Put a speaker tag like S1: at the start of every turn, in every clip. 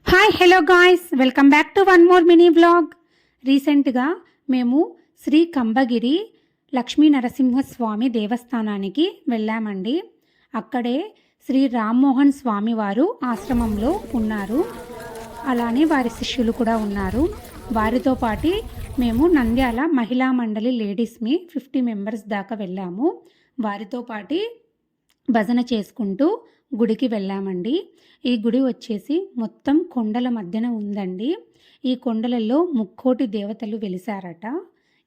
S1: Hi hello guys, welcome back to one more mini vlog. రీసెంట్గా మేము శ్రీ కంబగిరి లక్ష్మీ నరసింహస్వామి దేవస్థానానికి వెళ్ళామండి. అక్కడే శ్రీ రామ్మోహన్ స్వామి వారు ఆశ్రమంలో ఉన్నారు. అలానే వారి శిష్యులు కూడా ఉన్నారు. వారితో పాటు మేము నంద్యాల మహిళా మండలి లేడీస్మి 50 మెంబర్స్ దాకా వెళ్ళాము. వారితో పాటు భజన చేసుకుంటూ గుడికి వెళ్ళామండి. ఈ గుడి వచ్చేసి మొత్తం కొండల మధ్యన ఉందండి. ఈ కొండలలో ముక్కోటి దేవతలు వెలిసారట.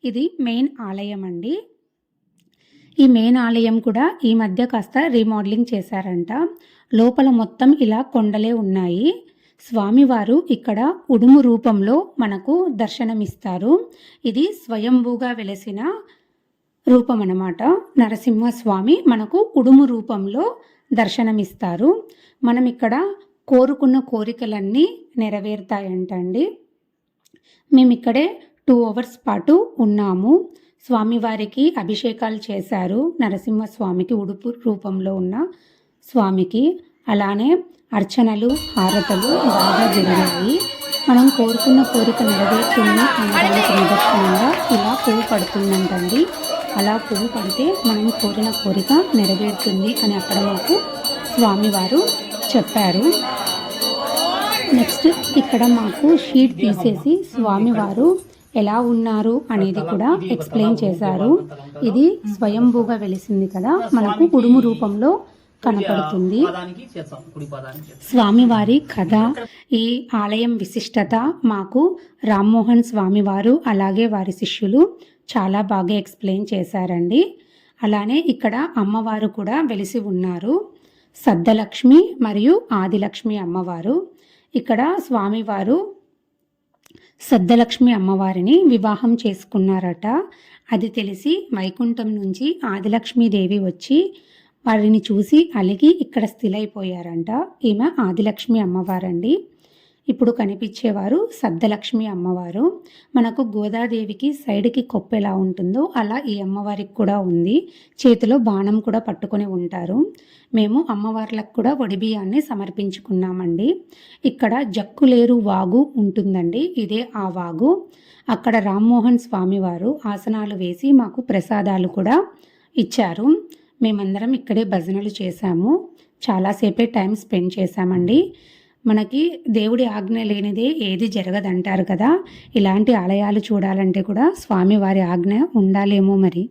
S1: ఇది మెయిన్ ఆలయం అండి. ఈ మెయిన్ ఆలయం కూడా ఈ మధ్య కాస్త రీమోడలింగ్ చేశారంట. లోపల మొత్తం ఇలా కొండలే ఉన్నాయి. స్వామివారు ఇక్కడ ఉడుము రూపంలో మనకు దర్శనమిస్తారు. ఇది స్వయంభూగా వెలసిన రూపం అన్నమాట. నరసింహస్వామి మనకు ఉడుము రూపంలో దర్శనమిస్తారు. మనం ఇక్కడ కోరుకున్న కోరికలన్నీ నెరవేరుతాయంటండి. మేము ఇక్కడే 2 అవర్స్ పాటు ఉన్నాము. స్వామివారికి అభిషేకాలు చేశారు. నరసింహస్వామికి ఉడుపు రూపంలో ఉన్న స్వామికి అలానే అర్చనలు హారతలు బాగా జరిగాయి. మనం కోరుకున్న కోరిక నెరవేరుతుంది అనడానికి నిదర్శనంగా ఇలా పువ్వు పడుతుందంటండి. అలా పువ్వు పడితే మనం కోరిన కోరిక నెరవేరుతుంది అని అక్కడ మాకు స్వామివారు చెప్పారు. నెక్స్ట్ ఇక్కడ మాకు షీట్ తీసేసి స్వామివారు ఎలా ఉన్నారు అనేది కూడా ఎక్స్ప్లెయిన్ చేశారు. ఇది స్వయంభూగా వెలిసింది కదా, మనకు ఉడుము రూపంలో కనపడుతుంది. స్వామివారి కథ, ఈ ఆలయం విశిష్టత మాకు రామ్మోహన్ స్వామివారు అలాగే వారి శిష్యులు చాలా బాగా ఎక్స్ప్లెయిన్ చేశారండి. అలానే ఇక్కడ అమ్మవారు కూడా వెలిసి ఉన్నారు. సద్దలక్ష్మి మరియు ఆదిలక్ష్మి అమ్మవారు. ఇక్కడ స్వామివారు సద్దలక్ష్మి అమ్మవారిని వివాహం చేసుకున్నారట. అది తెలిసి వైకుంఠం నుంచి ఆదిలక్ష్మీదేవి వచ్చి వారిని చూసి అలిగి ఇక్కడ స్థిరైపోయారంట. ఈమె ఆదిలక్ష్మి అమ్మవారండి. ఇప్పుడు కనిపించేవారు సద్దలక్ష్మి అమ్మవారు. మనకు గోదాదేవికి సైడ్కి కొప్పు ఎలా ఉంటుందో అలా ఈ అమ్మవారికి కూడా ఉంది. చేతిలో బాణం కూడా పట్టుకొని ఉంటారు. మేము అమ్మవార్లకు కూడా వడిబియ్యాన్ని సమర్పించుకున్నామండి. ఇక్కడ జక్కులేరు వాగు ఉంటుందండి. ఇదే ఆ వాగు. అక్కడ రామ్మోహన్ స్వామివారు ఆసనాలు వేసి మాకు ప్రసాదాలు కూడా ఇచ్చారు. మేమందరం ఇక్కడే భజనలు చేశాము. చాలాసేపే టైం స్పెండ్ చేశామండి. మనకి దేవుడి ఆజ్ఞ లేనిదే ఏది జరగదంటారు కదా. ఇలాంటి ఆలయాలు చూడాలంటే కూడా స్వామివారి ఆజ్ఞ ఉండాలేమో మరి.